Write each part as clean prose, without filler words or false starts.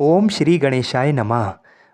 ओम श्री गणेशाय नमः।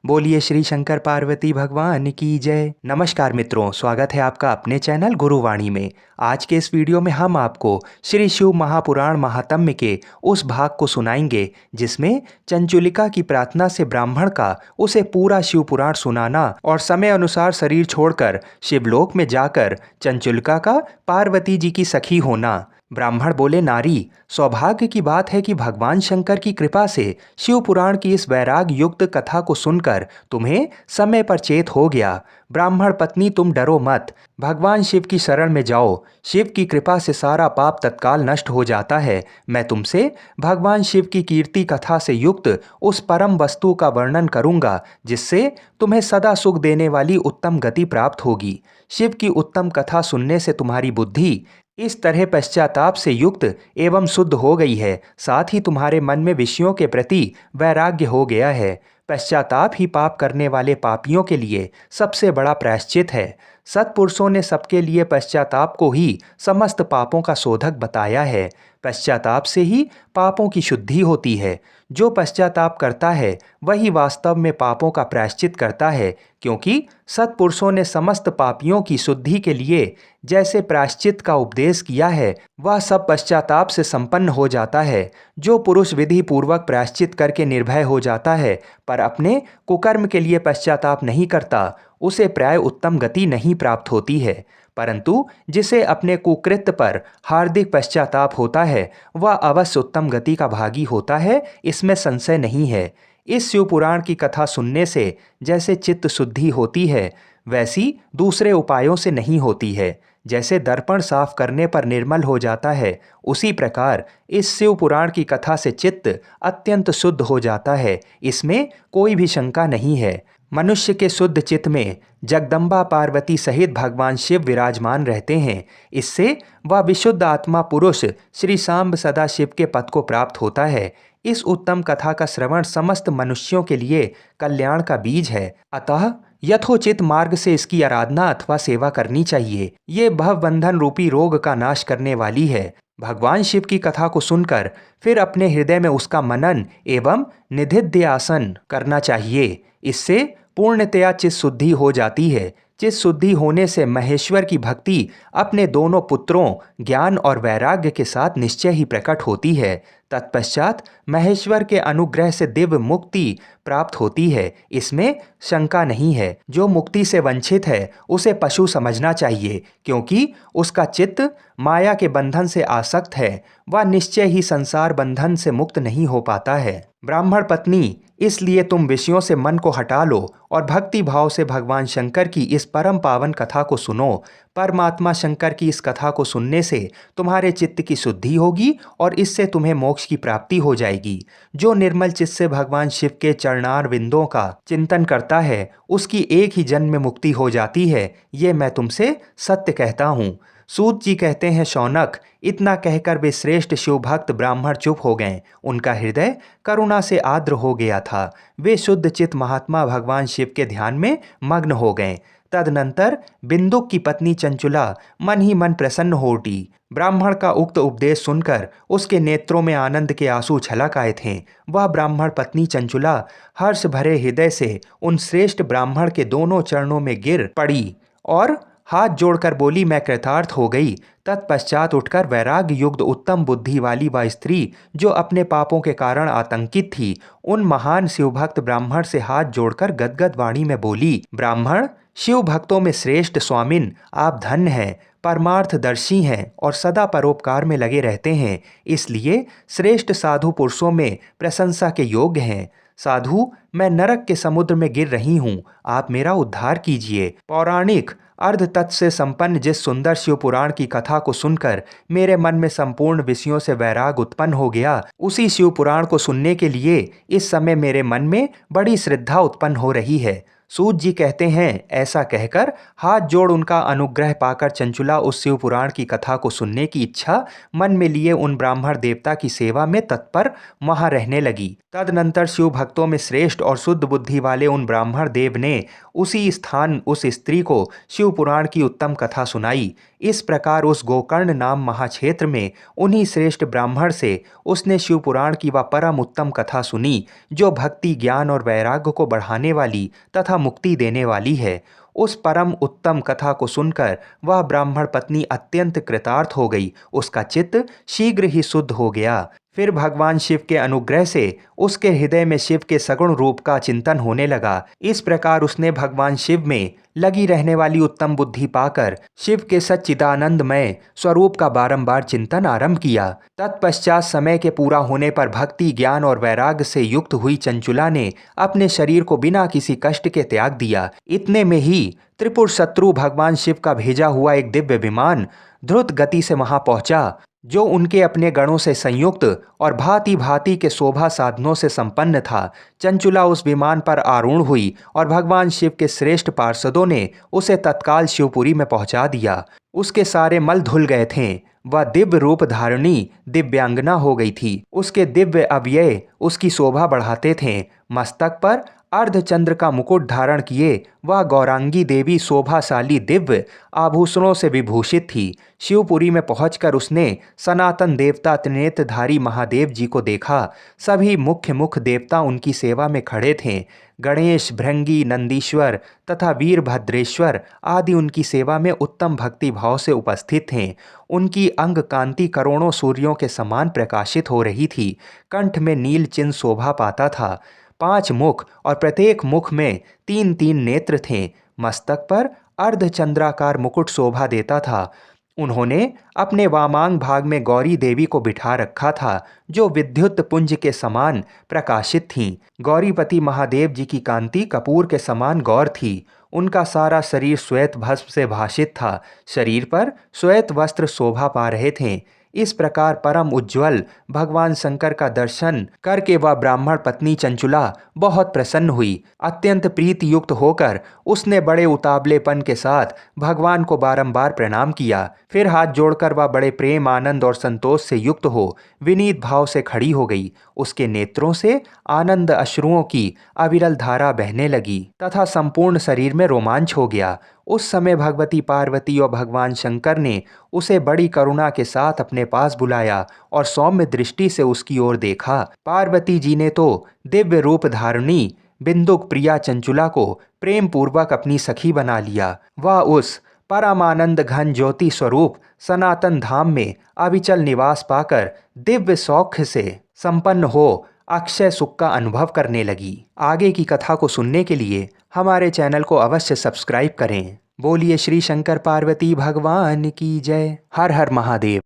बोलिए श्री शंकर पार्वती भगवान की जय। नमस्कार मित्रों, स्वागत है आपका अपने चैनल गुरुवाणी में। आज के इस वीडियो में हम आपको श्री शिव महापुराण महात्म्य के उस भाग को सुनाएंगे जिसमें चंचुलिका की प्रार्थना से ब्राह्मण का उसे पूरा शिव पुराण सुनाना और समय अनुसार शरीर छोड़कर शिवलोक में जाकर चंचुलिका का पार्वती जी की सखी होना। ब्राह्मण बोले, नारी, सौभाग्य की बात है कि भगवान शंकर की कृपा से शिव पुराण की इस वैराग युक्त कथा को सुनकर तुम्हें समय पर चेत हो गया। ब्राह्मण पत्नी, तुम डरो मत, भगवान शिव की शरण में जाओ। शिव की कृपा से सारा पाप तत्काल नष्ट हो जाता है। मैं तुमसे भगवान शिव की कीर्ति कथा से युक्त उस परम वस्तु का वर्णन करूंगा जिससे तुम्हें सदा सुख देने वाली उत्तम गति प्राप्त होगी। शिव की उत्तम कथा सुनने से तुम्हारी बुद्धि इस तरह पश्चाताप से युक्त एवं शुद्ध हो गई है, साथ ही तुम्हारे मन में विषयों के प्रति वैराग्य हो गया है। पश्चाताप ही पाप करने वाले पापियों के लिए सबसे बड़ा प्रायश्चित है। सत्पुरुषों ने सबके लिए पश्चाताप को ही समस्त पापों का शोधक बताया है। पश्चाताप से ही पापों की शुद्धि होती है। जो पश्चाताप करता है वही वास्तव में पापों का प्रायश्चित करता है, क्योंकि सत्पुरुषों ने समस्त पापियों की शुद्धि के लिए जैसे प्रायश्चित का उपदेश किया है वह सब पश्चाताप से संपन्न हो जाता है। जो पुरुष विधि पूर्वक प्रायश्चित करके निर्भय हो जाता है पर अपने कुकर्म के लिए पश्चाताप नहीं करता, उसे प्राय उत्तम गति नहीं प्राप्त होती है। परंतु जिसे अपने कुकृत्य पर हार्दिक पश्चाताप होता है वह अवश्य उत्तम गति का भागी होता है, इसमें संशय नहीं है। इस शिव पुराण की कथा सुनने से जैसे चित्त शुद्धि होती है वैसी दूसरे उपायों से नहीं होती है। जैसे दर्पण साफ करने पर निर्मल हो जाता है, उसी प्रकार इस शिव पुराण की कथा से चित्त अत्यंत शुद्ध हो जाता है, इसमें कोई भी शंका नहीं है। मनुष्य के शुद्ध चित्त में जगदम्बा पार्वती सहित भगवान शिव विराजमान रहते हैं। इससे वह विशुद्ध आत्मा पुरुष श्री सांब सदा शिव के पद को प्राप्त होता है। इस उत्तम कथा का श्रवण समस्त मनुष्यों के लिए कल्याण का बीज है, अतः यथोचित मार्ग से इसकी आराधना अथवा सेवा करनी चाहिए। ये भवबंधन रूपी रोग का नाश करने वाली है। भगवान शिव की कथा को सुनकर फिर अपने हृदय में उसका मनन एवं निधिध्यासन करना चाहिए। इससे पूर्णतया चित्त शुद्धि हो जाती है। चित्त शुद्धि होने से महेश्वर की भक्ति अपने दोनों पुत्रों ज्ञान और वैराग्य के साथ निश्चय ही प्रकट होती है। तत्पश्चात महेश्वर के अनुग्रह से दिव्य मुक्ति प्राप्त होती है, इसमें शंका नहीं है। जो मुक्ति से वंचित है उसे पशु समझना चाहिए, क्योंकि उसका चित्त माया के बंधन से आसक्त है। वह निश्चय ही संसार बंधन से मुक्त नहीं हो पाता है। ब्राह्मण पत्नी, इसलिए तुम विषयों से मन को हटा लो और भक्ति भाव से भगवान शंकर की इस परम पावन कथा को सुनो। परमात्मा शंकर की इस कथा को सुनने से तुम्हारे चित्त की शुद्धि होगी और इससे तुम्हें मोक्ष की प्राप्ति हो जाएगी। जो निर्मल चित्त से भगवान शिव के चरणार विंदों का चिंतन करता है उसकी एक ही जन्म में मुक्ति हो जाती है, ये मैं तुमसे सत्य कहता हूँ। सूत जी कहते हैं, शौनक, इतना कहकर वे श्रेष्ठ शिव भक्त ब्राह्मण चुप हो गए। उनका हृदय करुणा से आर्द्र हो गया था। वे शुद्ध चित्त महात्मा भगवान शिव के ध्यान में मग्न हो गए। तदनंतर बिंदुक की पत्नी चंचुला मन ही मन प्रसन्न हो उठी। ब्राह्मण का उक्त उपदेश सुनकर उसके नेत्रों में आनंद के आंसू छलक आए थे। वह ब्राह्मण पत्नी चंचुला हर्ष भरे हृदय से उन श्रेष्ठ ब्राह्मण के दोनों चरणों में गिर पड़ी और हाथ जोड़कर बोली, मैं कृतार्थ हो गई। तत्पश्चात उठकर वैराग्य युक्त उत्तम बुद्धि वाली वह स्त्री जो अपने पापों के कारण आतंकित थी, उन महान शिवभक्त ब्राह्मण से हाथ जोड़कर गदगद वाणी में बोली, ब्राह्मण, शिव भक्तों में श्रेष्ठ स्वामिन, आप धन्य हैं, परमार्थदर्शी हैं और सदा परोपकार में लगे रहते हैं, इसलिए श्रेष्ठ साधु पुरुषों में प्रशंसा के योग्य हैं। साधु, मैं नरक के समुद्र में गिर रही हूँ, आप मेरा उद्धार कीजिए। पौराणिक अर्ध तत्व से संपन्न जिस सुंदर शिव पुराण की कथा को सुनकर मेरे मन में संपूर्ण विषयों से वैराग उत्पन्न हो गया, उसी शिव पुराण को सुनने के लिए इस समय मेरे मन में बड़ी श्रद्धा उत्पन्न हो रही है। सूत जी कहते हैं, ऐसा कहकर हाथ जोड़ उनका अनुग्रह पाकर चंचुला उस शिव पुराण की कथा को सुनने की इच्छा मन में लिए उन ब्राह्मण देवता की सेवा में तत्पर वहां रहने लगी। तदनंतर शिव भक्तों में श्रेष्ठ और शुद्ध बुद्धि वाले उन ब्राह्मण देव ने उसी स्थान उस स्त्री को शिव पुराण की उत्तम कथा सुनाई। इस प्रकार उस गोकर्ण नाम महाक्षेत्र में उन्हीं श्रेष्ठ ब्राह्मण से उसने शिव पुराण की वह परम उत्तम कथा सुनी, जो भक्ति, ज्ञान और वैराग्य को बढ़ाने वाली तथा मुक्ति देने वाली है। उस परम उत्तम कथा को सुनकर वह ब्राह्मण पत्नी अत्यंत कृतार्थ हो गई। उसका चित्त शीघ्र ही शुद्ध हो गया। फिर भगवान शिव के अनुग्रह से उसके हृदय में शिव के सगुण रूप का चिंतन होने लगा। इस प्रकार उसने भगवान शिव में लगी रहने वाली उत्तम बुद्धि पाकर शिव के सच्चिदानंदमय स्वरूप का बारंबार चिंतन आरंभ किया। तत्पश्चात समय के पूरा होने पर भक्ति, ज्ञान और वैराग्य से युक्त हुई चंचुला ने अपने शरीर को बिना किसी कष्ट के त्याग दिया। इतने में ही त्रिपुर शत्रु भगवान शिव का भेजा हुआ एक दिव्य विमान द्रुत गति से वहां पहुंचा, जो उनके अपने गणों से संयुक्त और भांति भांति के शोभा साधनों से संपन्न था। चंचुला उस विमान पर आरूढ़ हुई और भगवान शिव के श्रेष्ठ पार्षदों ने उसे तत्काल शिवपुरी में पहुंचा दिया। उसके सारे मल धुल गए थे। वह दिव्य रूप धारिणी दिव्यांगना हो गई थी। उसके दिव्य अवयव उसकी शोभा बढ़ाते थे। मस्तक पर अर्धचंद्र का मुकुट धारण किए वह गौरांगी देवी शोभाशाली दिव्य आभूषणों से विभूषित थी। शिवपुरी में पहुंचकर उसने सनातन देवता त्रिनेत्रधारी महादेव जी को देखा। सभी मुख्य मुख देवता उनकी सेवा में खड़े थे। गणेश, भृंगी, नंदीश्वर तथा वीरभद्रेश्वर आदि उनकी सेवा में उत्तम भक्ति भाव से उपस्थित थे। उनकी अंग कांति करोड़ों सूर्यों के समान प्रकाशित हो रही थी। कंठ में नील चिन्ह शोभा पाता था। 5 मुख और प्रत्येक मुख में 3-3 नेत्र थे। मस्तक पर अर्धचंद्राकार मुकुट शोभा देता था। उन्होंने अपने वामांग भाग में गौरी देवी को बिठा रखा था, जो विद्युत पुंज के समान प्रकाशित थीं। गौरीपति महादेव जी की कांति कपूर के समान गौर थी। उनका सारा शरीर श्वेत भस्म से भासित था। शरीर पर श्वेत वस्त्र शोभा पा रहे थे। इस प्रकार परम उज्ज्वल भगवान शंकर का दर्शन करके वह ब्राह्मण पत्नी चंचुला बहुत प्रसन्न हुई। अत्यंत प्रीति युक्त होकर उसने बड़े उतावलेपन के साथ भगवान को बारंबार प्रणाम किया। फिर हाथ जोड़कर वह बड़े प्रेम, आनंद और संतोष से युक्त हो विनीत भाव से खड़ी हो गई। उसके नेत्रों से आनंद अश्रुओं की अविरल धारा बहने लगी तथा संपूर्ण शरीर में रोमांच हो गया। उस समय भगवती पार्वती और भगवान शंकर ने उसे बड़ी करुणा के साथ अपने पास बुलाया और सौम्य दृष्टि से उसकी ओर देखा। पार्वती जी ने तो दिव्य रूप धारिणी बिंदुक प्रिया चंचुला को प्रेम पूर्वक अपनी सखी बना लिया। वह उस परमानंद घन ज्योति स्वरूप सनातन धाम में अविचल निवास पाकर दिव्य सौख्य से संपन्न हो अक्षय सुख का अनुभव करने लगी। आगे की कथा को सुनने के लिए हमारे चैनल को अवश्य सब्सक्राइब करें। बोलिए श्री शंकर पार्वती भगवान की जय। हर हर महादेव।